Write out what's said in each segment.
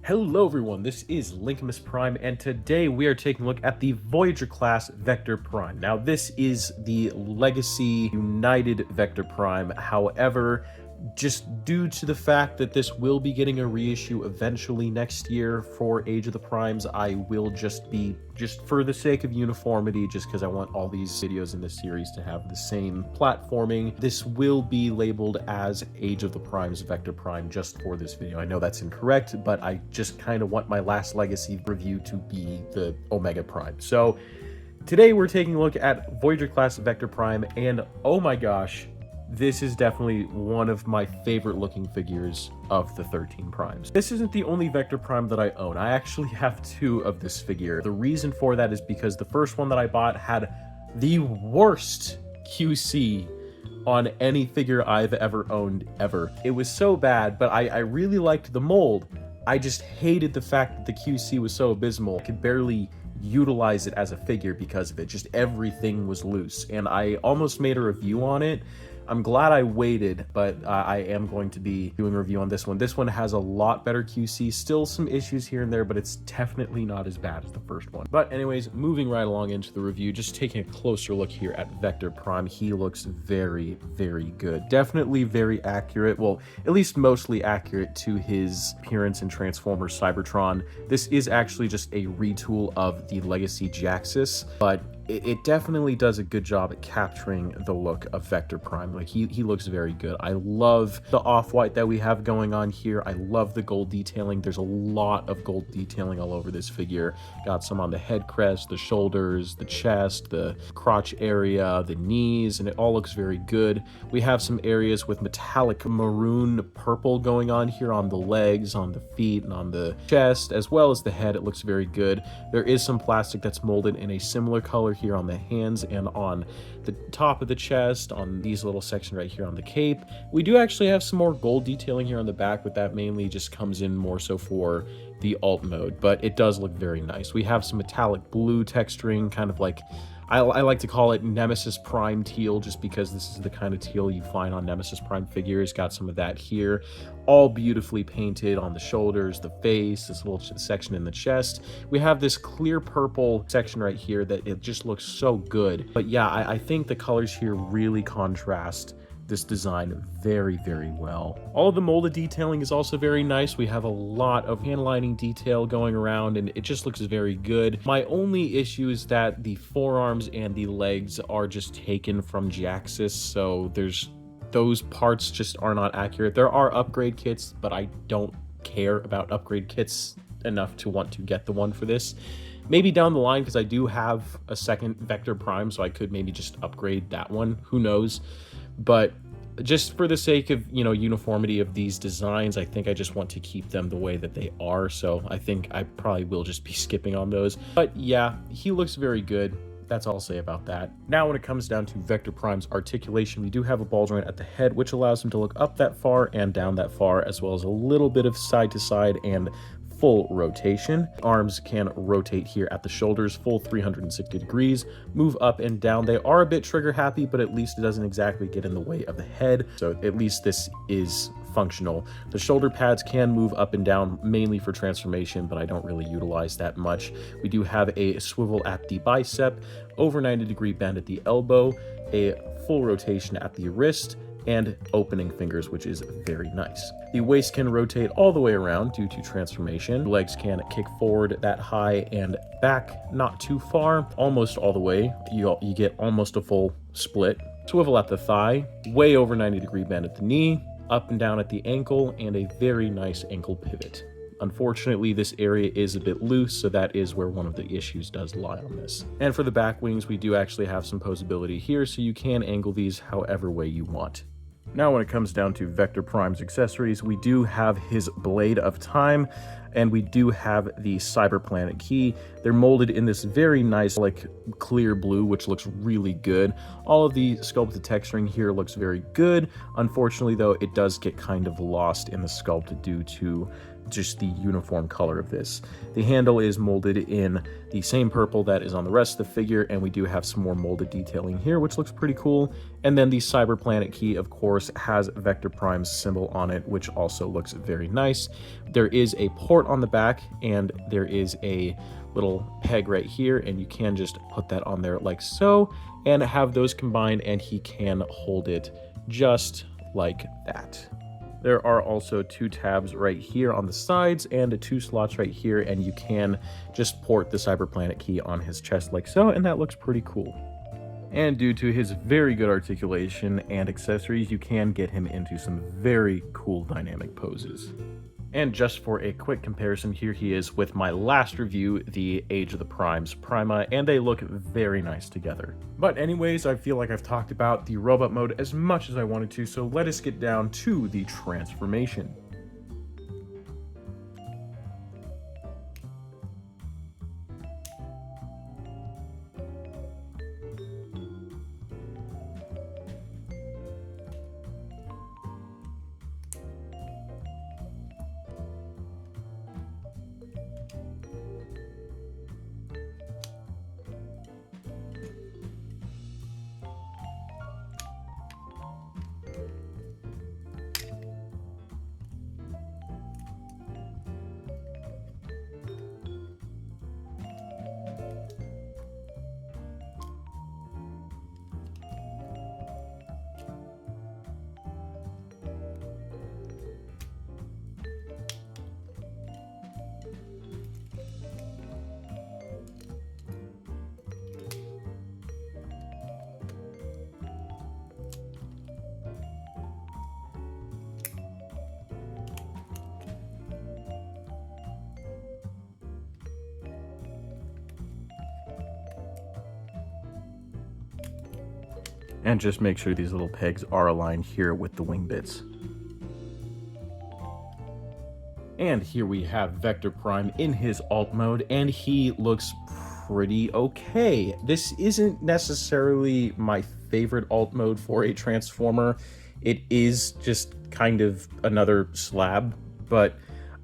Hello everyone, this is Linkamus Prime, and today we are taking a look at the Voyager class Vector Prime. Now this is the Legacy United Vector Prime, however, just due to the fact that this will be getting a reissue eventually next year for Age of the Primes, I will just for the sake of uniformity, just because I want all these videos in this series to have the same platforming, this will be labeled as Age of the Primes Vector Prime just for this video. I know that's incorrect, but I just kind of want my last Legacy review to be the Omega Prime. So today we're taking a look at Voyager class Vector Prime, and oh my gosh, this is definitely one of my favorite looking figures of the 13 primes. This isn't the only Vector Prime that I own. I actually have two of this figure. The reason for that is because the first one that I bought had the worst QC on any figure I've ever owned ever. It was so bad, but I really liked the mold. I just hated the fact that the QC was so abysmal. I could barely utilize it as a figure because of it. Just everything was loose, and I almost made a review on it. I'm glad I waited, but I am going to be doing a review on this one. This one has a lot better QC, still some issues here and there, but it's definitely not as bad as the first one. But anyways, moving right along into the review, just taking a closer look here at Vector Prime, he looks very, very good. Definitely very accurate, well, at least mostly accurate to his appearance in Transformers Cybertron. This is actually just a retool of the Legacy Jaxus, but it definitely does a good job at capturing the look of Vector Prime. Like, he looks very good. I love the off-white that we have going on here. I love the gold detailing. There's a lot of gold detailing all over this figure. Got some on the head crest, the shoulders, the chest, the crotch area, the knees, and it all looks very good. We have some areas with metallic maroon purple going on here on the legs, on the feet, and on the chest, as well as the head. It looks very good. There is some plastic that's molded in a similar color here on the hands and on the top of the chest, on these little section right here on the cape. We do actually have some more gold detailing here on the back, but that mainly just comes in more so for the alt mode, but it does look very nice. We have some metallic blue texturing, kind of like, I like to call it Nemesis Prime teal, just because this is the kind of teal you find on Nemesis Prime figures. Got some of that here, all beautifully painted on the shoulders, the face, this little section in the chest. We have this clear purple section right here that it just looks so good. But yeah, I think the colors here really contrast this design very, very well. All of the molded detailing is also very nice. We have a lot of hand lining detail going around, and it just looks very good. My only issue is that the forearms and the legs are just taken from Jaxus, so those parts just are not accurate. There are upgrade kits, but I don't care about upgrade kits enough to want to get the one for this. Maybe down the line, because I do have a second Vector Prime, so I could maybe just upgrade that one. Who knows? But just for the sake of, uniformity of these designs, I think I just want to keep them the way that they are. So I think I probably will just be skipping on those. But yeah, he looks very good. That's all I'll say about that. Now, when it comes down to Vector Prime's articulation, we do have a ball joint at the head, which allows him to look up that far and down that far, as well as a little bit of side to side and full rotation. Arms can rotate here at the shoulders, full 360 degrees, move up and down. They are a bit trigger happy, but at least it doesn't exactly get in the way of the head. So at least this is functional. The shoulder pads can move up and down mainly for transformation, but I don't really utilize that much. We do have a swivel at the bicep, over 90-degree bend at the elbow, a full rotation at the wrist, and opening fingers, which is very nice. The waist can rotate all the way around due to transformation. Legs can kick forward that high and back not too far, almost all the way. You get almost a full split. Swivel at the thigh, way over 90-degree bend at the knee, up and down at the ankle, and a very nice ankle pivot. Unfortunately, this area is a bit loose, so that is where one of the issues does lie on this. And for the back wings, we do actually have some posability here, so you can angle these however way you want. Now, when it comes down to Vector Prime's accessories, we do have his Blade of Time, and we do have the Cyber Planet Key. They're molded in this very nice, like, clear blue, which looks really good. All of the sculpted texturing here looks very good. Unfortunately, though, it does get kind of lost in the sculpt due to just the uniform color of this. The handle is molded in the same purple that is on the rest of the figure, and we do have some more molded detailing here, which looks pretty cool. And then the Cyber Planet key, of course, has Vector Prime's symbol on it, which also looks very nice. There is a port on the back, and there is a little peg right here, and you can just put that on there like so, and have those combined, and he can hold it just like that. There are also 2 tabs right here on the sides and 2 slots right here, and you can just port the Cyber Planet key on his chest like so, and that looks pretty cool. And due to his very good articulation and accessories, you can get him into some very cool dynamic poses. And just for a quick comparison, here he is with my last review, the Age of the Primes Prima, and they look very nice together. But anyways, I feel like I've talked about the robot mode as much as I wanted to, so let us get down to the transformation. And just make sure these little pegs are aligned here with the wing bits. And here we have Vector Prime in his alt mode, and he looks pretty okay. This isn't necessarily my favorite alt mode for a Transformer. It is just kind of another slab, but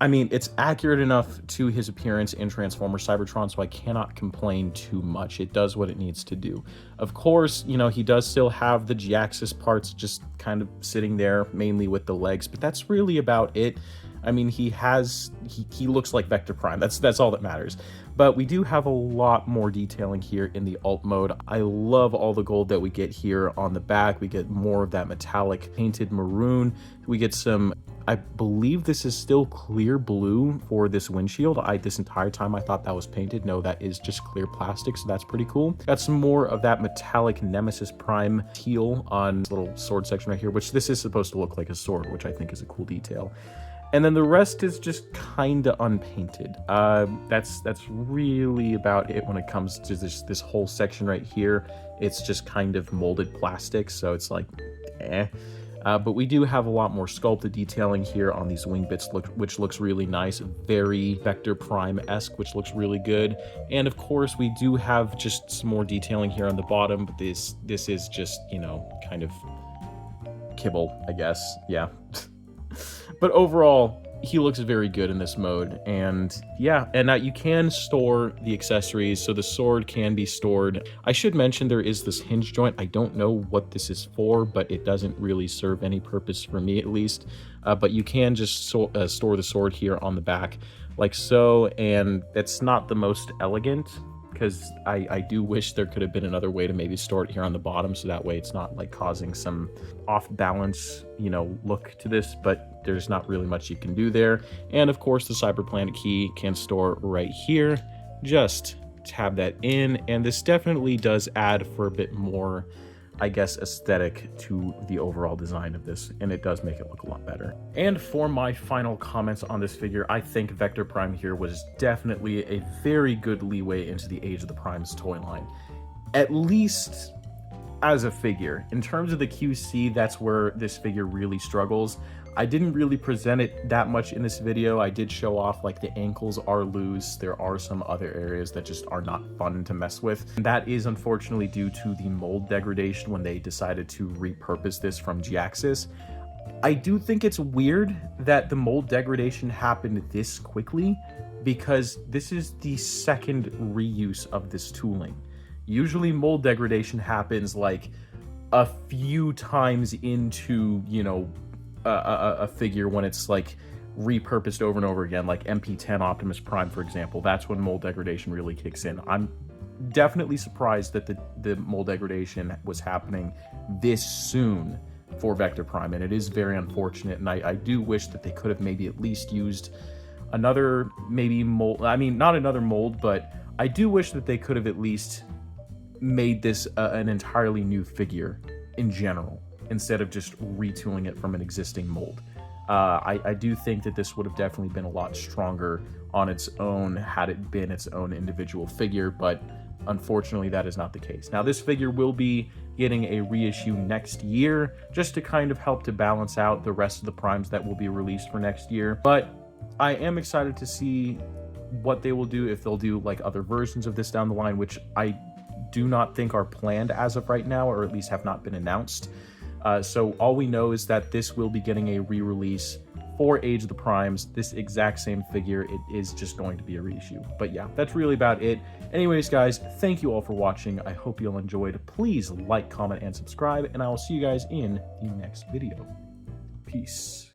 I mean, it's accurate enough to his appearance in Transformer Cybertron, so I cannot complain too much. It does what it needs to do. Of course, you know, he does still have the G-axis parts just kind of sitting there, mainly with the legs, but that's really about it. I mean, he looks like Vector Prime. That's all that matters. But we do have a lot more detailing here in the alt mode. I love all the gold that we get here on the back. We get more of that metallic painted maroon. We get some, I believe this is still clear blue for this windshield. This entire time I thought that was painted. No, that is just clear plastic, so that's pretty cool. Got some more of that metallic Nemesis Prime teal on this little sword section right here, which this is supposed to look like a sword, which I think is a cool detail. And then the rest is just kind of unpainted. That's really about it when it comes to this whole section right here. It's just kind of molded plastic, so it's like, eh. But we do have a lot more sculpted detailing here on these wing bits, which looks really nice. Very Vector Prime-esque, which looks really good. And of course, we do have just some more detailing here on the bottom, but this is just, you know, kind of kibble, I guess. Yeah. But overall, he looks very good in this mode, and yeah, and now you can store the accessories, so the sword can be stored. I should mention there is this hinge joint. I don't know what this is for, but it doesn't really serve any purpose for me, at least. But you can just store the sword here on the back, like so, and it's not the most elegant, because I do wish there could have been another way to maybe store it here on the bottom, so that way it's not like causing some off-balance, you know, look to this, but there's not really much you can do there. And of course, the Cyber Planet key can store right here. Just tab that in, and this definitely does add for a bit more, I guess, aesthetic to the overall design of this, and it does make it look a lot better. And for my final comments on this figure, I think Vector Prime here was definitely a very good leeway into the Age of the Primes toy line. At least as a figure. In terms of the QC, that's where this figure really struggles. I didn't really present it that much in this video. I did show off like the ankles are loose. There are some other areas that just are not fun to mess with. And that is unfortunately due to the mold degradation when they decided to repurpose this from G-axis. I do think it's weird that the mold degradation happened this quickly, because this is the second reuse of this tooling. Usually mold degradation happens like a few times into, you know, a figure when it's like repurposed over and over again, like MP10 Optimus Prime, for example. That's when mold degradation really kicks in. I'm definitely surprised that the mold degradation was happening this soon for Vector Prime, and it is very unfortunate, and I do wish that they could have maybe at least used another maybe mold. I mean, not another mold, but I do wish that they could have at least made this an entirely new figure in general, instead of just retooling it from an existing mold. I do think that this would have definitely been a lot stronger on its own had it been its own individual figure, but unfortunately that is not the case. Now, this figure will be getting a reissue next year, just to kind of help to balance out the rest of the primes that will be released for next year. But I am excited to see what they will do, if they'll do like other versions of this down the line, which I do not think are planned as of right now, or at least have not been announced. So all we know is that this will be getting a re-release for Age of the Primes, this exact same figure. It is just going to be a reissue. But yeah, that's really about it. Anyways, guys, thank you all for watching. I hope you all enjoyed. Please like, comment, and subscribe, and I will see you guys in the next video. Peace.